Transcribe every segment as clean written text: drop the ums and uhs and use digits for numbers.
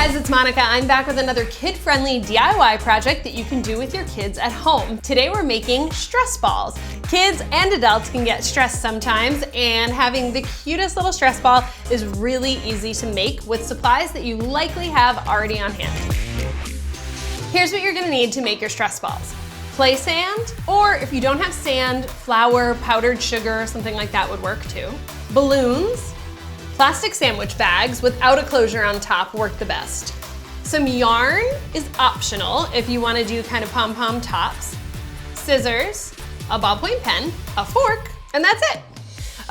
guys, it's Monica. I'm back with another kid-friendly DIY project that you can do with your kids at home. Today we're making stress balls. Kids and adults can get stressed sometimes, and having the cutest little stress ball is really easy to make with supplies that you likely have already on hand. Here's what you're gonna need to make your stress balls. Play sand, or if you don't have sand, flour, powdered sugar, something like that would work too. Balloons, plastic sandwich bags without a closure on top work the best. Some yarn is optional if you want to do kind of pom-pom tops. Scissors, a ballpoint pen, a fork, and that's it.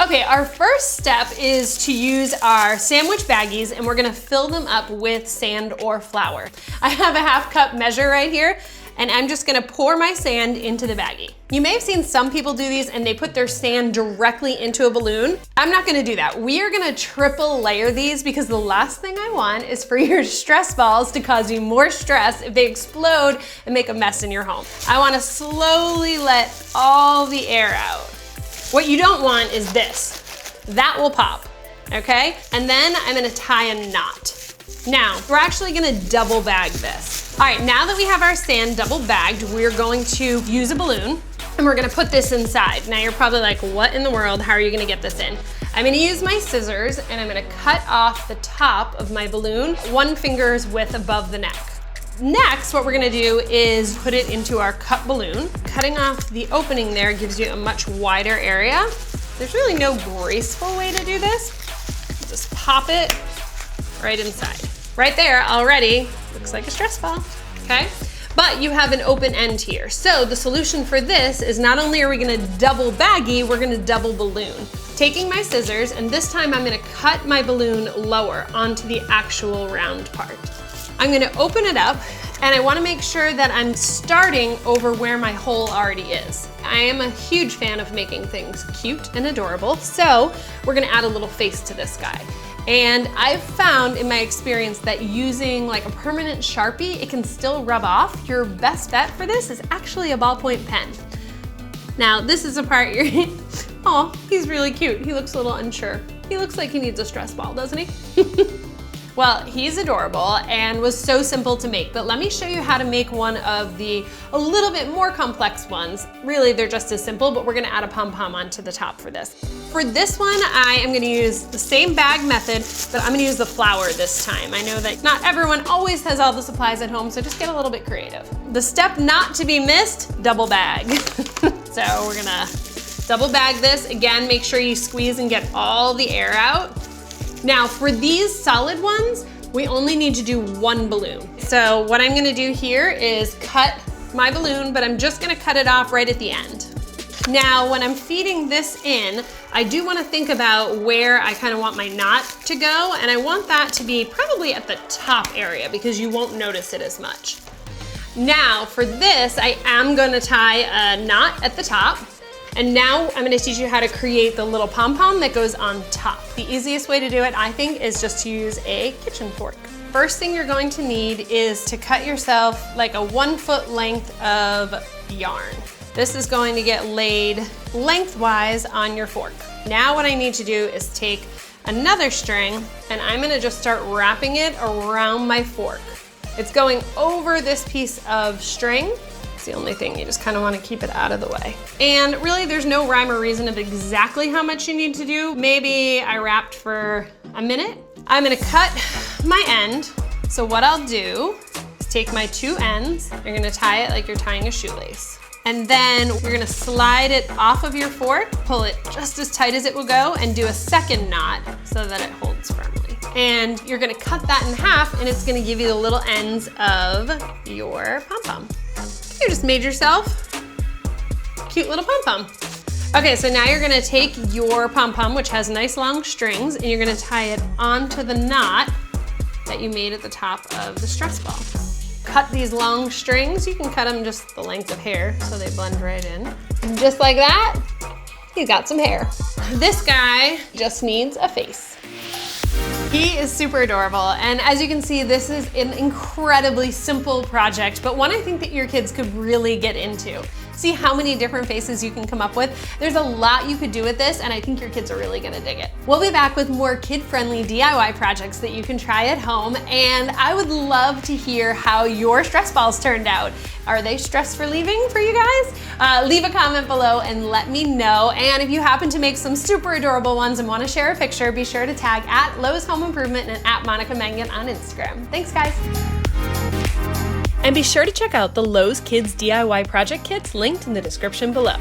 Okay, our first step is to use our sandwich baggies, and we're gonna fill them up with sand or flour. I have a 1/2 cup measure right here, and I'm just gonna pour my sand into the baggie. You may have seen some people do these and they put their sand directly into a balloon. I'm not gonna do that. We are gonna triple layer these because the last thing I want is for your stress balls to cause you more stress if they explode and make a mess in your home. I wanna slowly let all the air out. What you don't want is this. That will pop, okay? And then I'm gonna tie a knot. Now, we're actually gonna double bag this. All right, now that we have our sand double bagged, we're going to use a balloon and we're gonna put this inside. Now you're probably like, what in the world? How are you gonna get this in? I'm gonna use my scissors and I'm gonna cut off the top of my balloon 1 finger's width above the neck. Next, what we're gonna do is put it into our cut balloon. Cutting off the opening there gives you a much wider area. There's really no graceful way to do this. Just pop it right inside. Right there already looks like a stress ball, okay? But you have an open end here. So the solution for this is not only are we gonna double baggie, we're gonna double balloon. Taking my scissors, and this time I'm gonna cut my balloon lower onto the actual round part. I'm gonna open it up, and I wanna make sure that I'm starting over where my hole already is. I am a huge fan of making things cute and adorable, so we're gonna add a little face to this guy. And I've found in my experience that using like a permanent Sharpie, it can still rub off. Your best bet for this is actually a ballpoint pen. Now, this is a part you're, oh, he's really cute. He looks a little unsure. He looks like he needs a stress ball, doesn't he? Well, he's adorable and was so simple to make, but let me show you how to make one of the a little bit more complex ones. Really, they're just as simple, but we're gonna add a pom-pom onto the top for this. For this one, I am gonna use the same bag method, but I'm gonna use the flour this time. I know that not everyone always has all the supplies at home, so just get a little bit creative. The step not to be missed, double bag. So we're gonna double bag this. Again, make sure you squeeze and get all the air out. Now for these solid ones, we only need to do 1 balloon. So what I'm gonna do here is cut my balloon, but I'm just gonna cut it off right at the end. Now, when I'm feeding this in, I do wanna think about where I kinda want my knot to go, and I want that to be probably at the top area because you won't notice it as much. Now, for this, I am gonna tie a knot at the top. And now I'm gonna teach you how to create the little pom-pom that goes on top. The easiest way to do it, I think, is just to use a kitchen fork. First thing you're going to need is to cut yourself like a 1 foot length of yarn. This is going to get laid lengthwise on your fork. Now what I need to do is take another string and I'm gonna just start wrapping it around my fork. It's going over this piece of string. The only thing, you just kind of want to keep it out of the way. And really there's no rhyme or reason of exactly how much you need to do. Maybe I wrapped for a minute. I'm gonna cut my end. So what I'll do is take my 2 ends, you're gonna tie it like you're tying a shoelace. And then you're gonna slide it off of your fork, pull it just as tight as it will go, and do a second knot so that it holds firmly. And you're gonna cut that in half, and it's gonna give you the little ends of your pom-pom. You just made yourself a cute little pom-pom. Okay, so now you're gonna take your pom-pom, which has nice long strings, and you're gonna tie it onto the knot that you made at the top of the stress ball. Cut these long strings. You can cut them just the length of hair so they blend right in. And just like that, he's got some hair. This guy just needs a face. He is super adorable, and as you can see, this is an incredibly simple project, but one I think that your kids could really get into. see how many different faces you can come up with. There's a lot you could do with this, and I think your kids are really gonna dig it. We'll be back with more kid-friendly DIY projects that you can try at home, and I would love to hear how your stress balls turned out. Are they stress relieving for you guys? Leave a comment below and let me know. And if you happen to make some super adorable ones and want to share a picture, be sure to tag at Lowe's Home Improvement and at Monica Mangin on Instagram. Thanks, guys. And be sure to check out the Lowe's Kids DIY project kits linked in the description below.